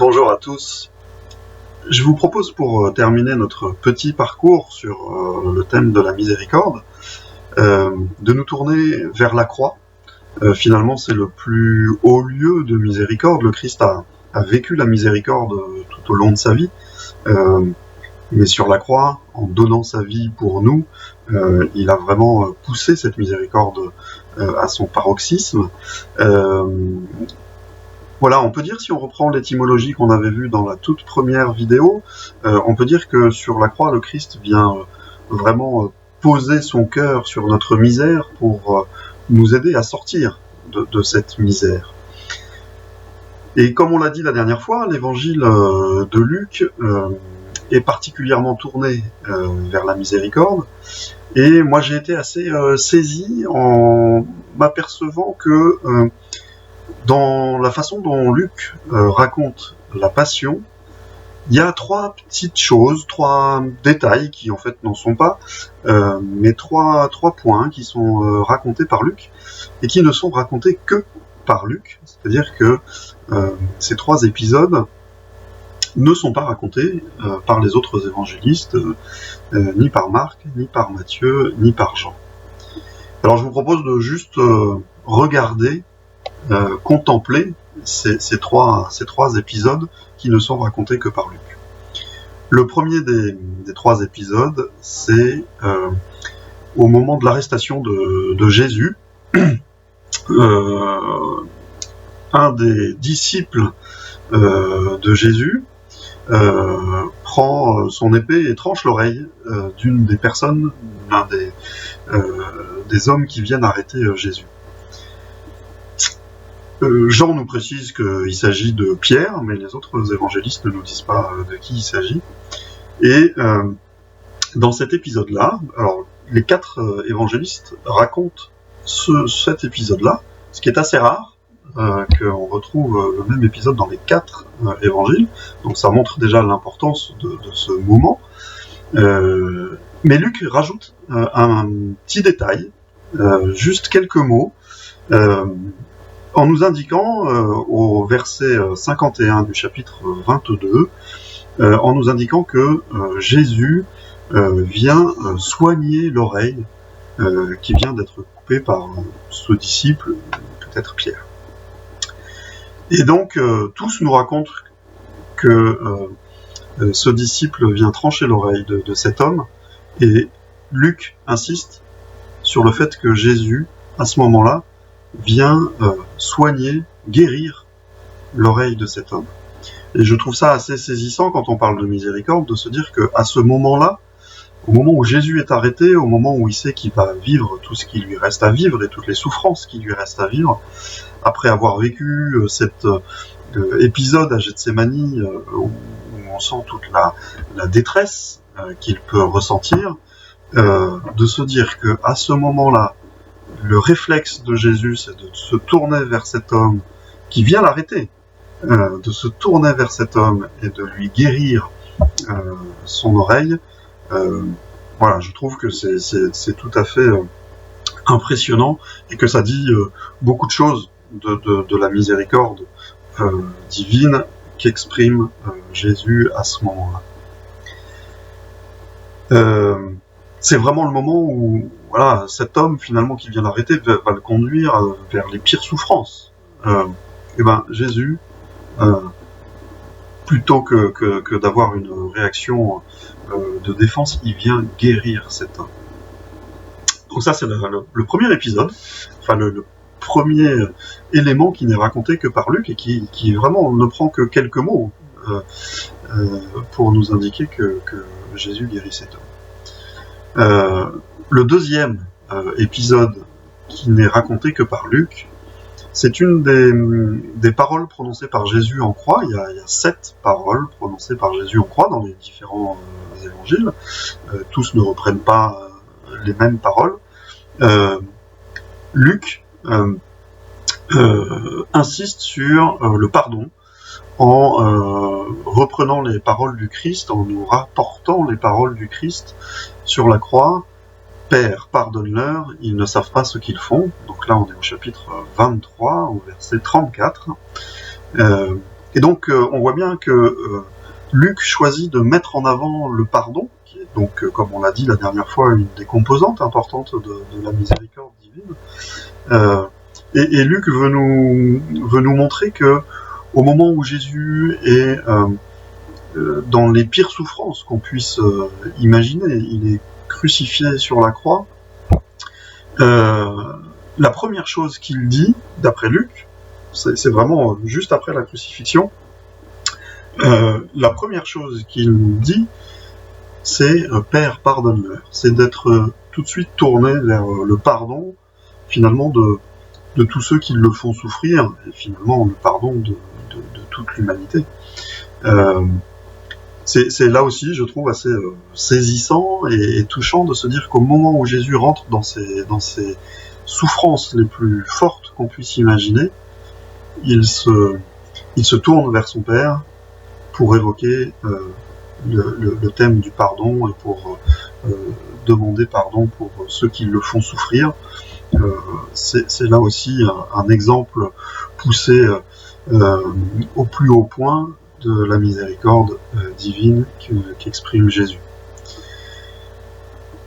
Bonjour à tous. Je vous propose pour terminer notre petit parcours sur le thème de la miséricorde, de nous tourner vers la croix. Finalement, c'est le plus haut lieu de miséricorde. Le Christ a vécu la miséricorde tout au long de sa vie, mais sur la croix, en donnant sa vie pour nous, il a vraiment poussé cette miséricorde à son paroxysme. Voilà, on peut dire, si on reprend l'étymologie qu'on avait vue dans la toute première vidéo, on peut dire que sur la croix, le Christ vient vraiment poser son cœur sur notre misère pour nous aider à sortir de cette misère. Et comme on l'a dit la dernière fois, l'évangile de Luc est particulièrement tourné vers la miséricorde. Et moi, j'ai été assez saisi en m'apercevant que dans la façon dont Luc raconte la Passion, il y a trois petites choses, trois détails qui en fait n'en sont pas, mais trois points qui sont racontés par Luc et qui ne sont racontés que par Luc. C'est-à-dire que ces trois épisodes ne sont pas racontés par les autres évangélistes, ni par Marc, ni par Matthieu, ni par Jean. Alors je vous propose de juste regarder, contempler ces trois épisodes qui ne sont racontés que par Luc. Le premier des trois épisodes, c'est au moment de l'arrestation de Jésus. Un des disciples de Jésus prend son épée et tranche l'oreille d'une des personnes, l'un des hommes qui viennent arrêter Jésus. Jean nous précise qu'il s'agit de Pierre, mais les autres évangélistes ne nous disent pas de qui il s'agit. Et dans cet épisode-là, alors les quatre évangélistes racontent cet épisode-là, ce qui est assez rare, qu'on retrouve le même épisode dans les quatre évangiles, donc ça montre déjà l'importance de ce moment. Mais Luc rajoute un petit détail, juste quelques mots, en nous indiquant, au verset 51 du chapitre 22, en nous indiquant que Jésus vient soigner l'oreille qui vient d'être coupée par ce disciple, peut-être Pierre. Et donc, tous nous racontent que ce disciple vient trancher l'oreille de cet homme, et Luc insiste sur le fait que Jésus, à ce moment-là, vient soigner, guérir l'oreille de cet homme. Et je trouve ça assez saisissant quand on parle de miséricorde, de se dire qu'à ce moment-là, au moment où Jésus est arrêté, au moment où il sait qu'il va vivre tout ce qui lui reste à vivre et toutes les souffrances qui lui restent à vivre, après avoir vécu cet épisode à Gethsémani où on sent toute la détresse qu'il peut ressentir, de se dire qu'à ce moment-là, le réflexe de Jésus, c'est de se tourner vers cet homme qui vient l'arrêter, de se tourner vers cet homme et de lui guérir son oreille. Voilà, je trouve que c'est tout à fait impressionnant et que ça dit beaucoup de choses de la miséricorde divine qu'exprime Jésus à ce moment-là. C'est vraiment le moment où voilà, cet homme finalement qui vient l'arrêter va le conduire vers les pires souffrances. Et ben Jésus, plutôt que d'avoir une réaction de défense, il vient guérir cet homme. Donc ça c'est le premier épisode, enfin le premier élément qui n'est raconté que par Luc et qui vraiment ne prend que quelques mots pour nous indiquer que Jésus guérit cet homme. Le deuxième épisode qui n'est raconté que par Luc, c'est une des paroles prononcées par Jésus en croix. Il y a 7 paroles prononcées par Jésus en croix dans les différents évangiles. Tous ne reprennent pas les mêmes paroles. Luc insiste sur le pardon en reprenant les paroles du Christ, en nous rapportant les paroles du Christ sur la croix. Père, pardonne-leur, ils ne savent pas ce qu'ils font. Donc là, on est au chapitre 23, au verset 34. Et donc on voit bien que Luc choisit de mettre en avant le pardon, qui est donc, comme on l'a dit la dernière fois, une des composantes importantes de la miséricorde divine. Et Luc veut nous montrer que au moment où Jésus est dans les pires souffrances qu'on puisse imaginer, il est crucifié sur la croix, la première chose qu'il dit, d'après Luc, c'est vraiment juste après la crucifixion, la première chose qu'il dit, c'est « Père, pardonne-leur ». C'est d'être tout de suite tourné vers le pardon, finalement, de tous ceux qui le font souffrir, et finalement le pardon de toute l'humanité. C'est là aussi, je trouve, assez saisissant et touchant de se dire qu'au moment où Jésus rentre dans ces souffrances les plus fortes qu'on puisse imaginer, il se tourne vers son Père pour évoquer le thème du pardon et pour demander pardon pour ceux qui le font souffrir. C'est là aussi un exemple poussé au plus haut point de la miséricorde divine qu'exprime Jésus.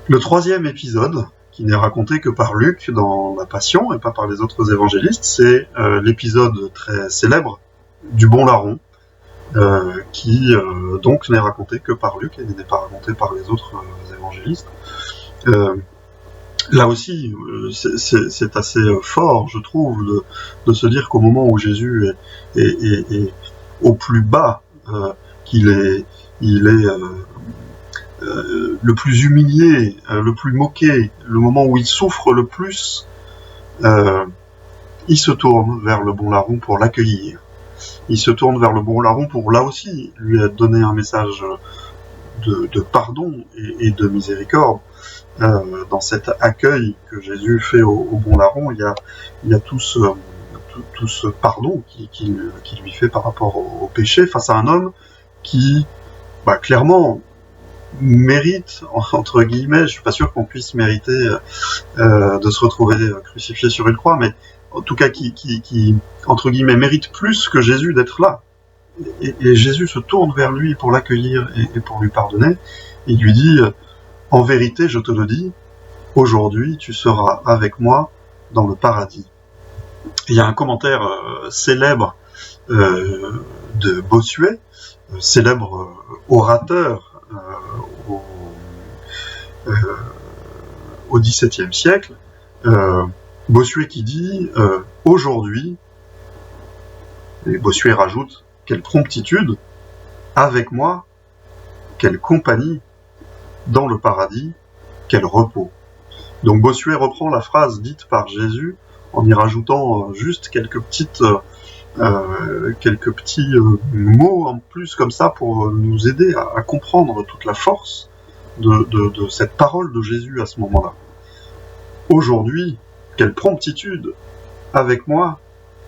Le troisième épisode, qui n'est raconté que par Luc dans la Passion et pas par les autres évangélistes, c'est l'épisode très célèbre du bon larron, qui donc n'est raconté que par Luc et n'est pas raconté par les autres évangélistes. Là aussi, c'est assez fort, je trouve, de se dire qu'au moment où Jésus est au plus bas, qu'il est le plus humilié, le plus moqué, le moment où il souffre le plus, il se tourne vers le bon larron pour l'accueillir. Il se tourne vers le bon larron pour, là aussi, lui donner un message de pardon et de miséricorde. Dans cet accueil que Jésus fait au bon larron, il y a tout ce pardon qui lui fait par rapport au péché face à un homme qui, clairement, mérite, entre guillemets, je suis pas sûr qu'on puisse mériter de se retrouver crucifié sur une croix, mais en tout cas qui entre guillemets, mérite plus que Jésus d'être là. Et Jésus se tourne vers lui pour l'accueillir et pour lui pardonner. Il lui dit « En vérité, je te le dis, aujourd'hui tu seras avec moi dans le paradis. » Il y a un commentaire célèbre de Bossuet, célèbre orateur au XVIIe siècle, Bossuet qui dit « Aujourd'hui », et Bossuet rajoute « Quelle promptitude, avec moi, quelle compagnie, dans le paradis, quel repos ». Donc Bossuet reprend la phrase dite par Jésus en y rajoutant juste quelques petits mots en plus comme ça pour nous aider à comprendre toute la force de cette parole de Jésus à ce moment-là. Aujourd'hui, quelle promptitude, avec moi,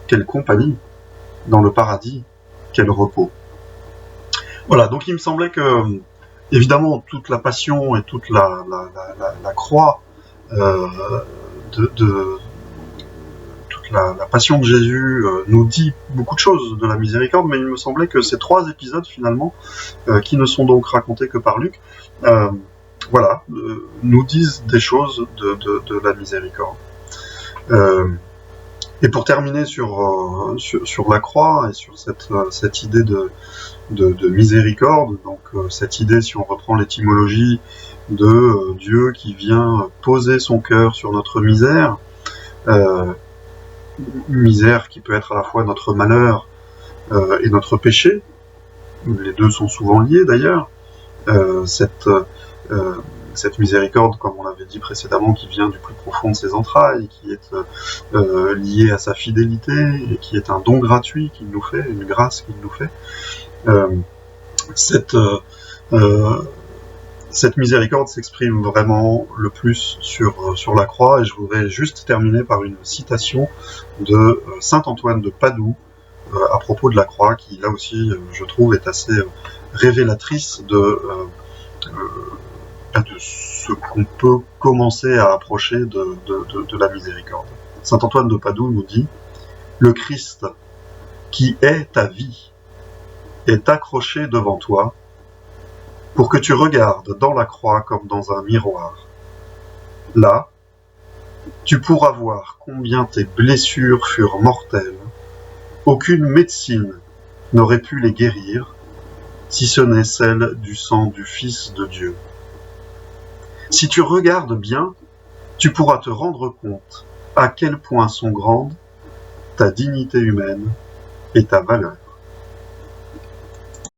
quelle compagnie, dans le paradis, quel repos. Voilà, donc il me semblait que, évidemment, toute la passion et toute la croix toute la passion de Jésus nous dit beaucoup de choses de la miséricorde, mais il me semblait que ces trois épisodes, finalement, qui ne sont donc racontés que par Luc, nous disent des choses de la miséricorde. Et pour terminer sur la croix et sur cette idée de miséricorde, donc cette idée, si on reprend l'étymologie, de Dieu qui vient poser son cœur sur notre misère, misère qui peut être à la fois notre malheur et notre péché, les deux sont souvent liés d'ailleurs, cette miséricorde, comme on l'avait dit précédemment, qui vient du plus profond de ses entrailles, qui est liée à sa fidélité, et qui est un don gratuit qu'il nous fait, une grâce qu'il nous fait. Cette miséricorde s'exprime vraiment le plus sur la croix, et je voudrais juste terminer par une citation de saint Antoine de Padoue à propos de la croix, qui là aussi, je trouve, est assez révélatrice de ce qu'on peut commencer à approcher de la miséricorde. Saint Antoine de Padoue nous dit « Le Christ, qui est ta vie, est accroché devant toi, pour que tu regardes dans la croix comme dans un miroir. Là, tu pourras voir combien tes blessures furent mortelles. Aucune médecine n'aurait pu les guérir, si ce n'est celle du sang du Fils de Dieu. Si tu regardes bien, tu pourras te rendre compte à quel point sont grandes ta dignité humaine et ta valeur.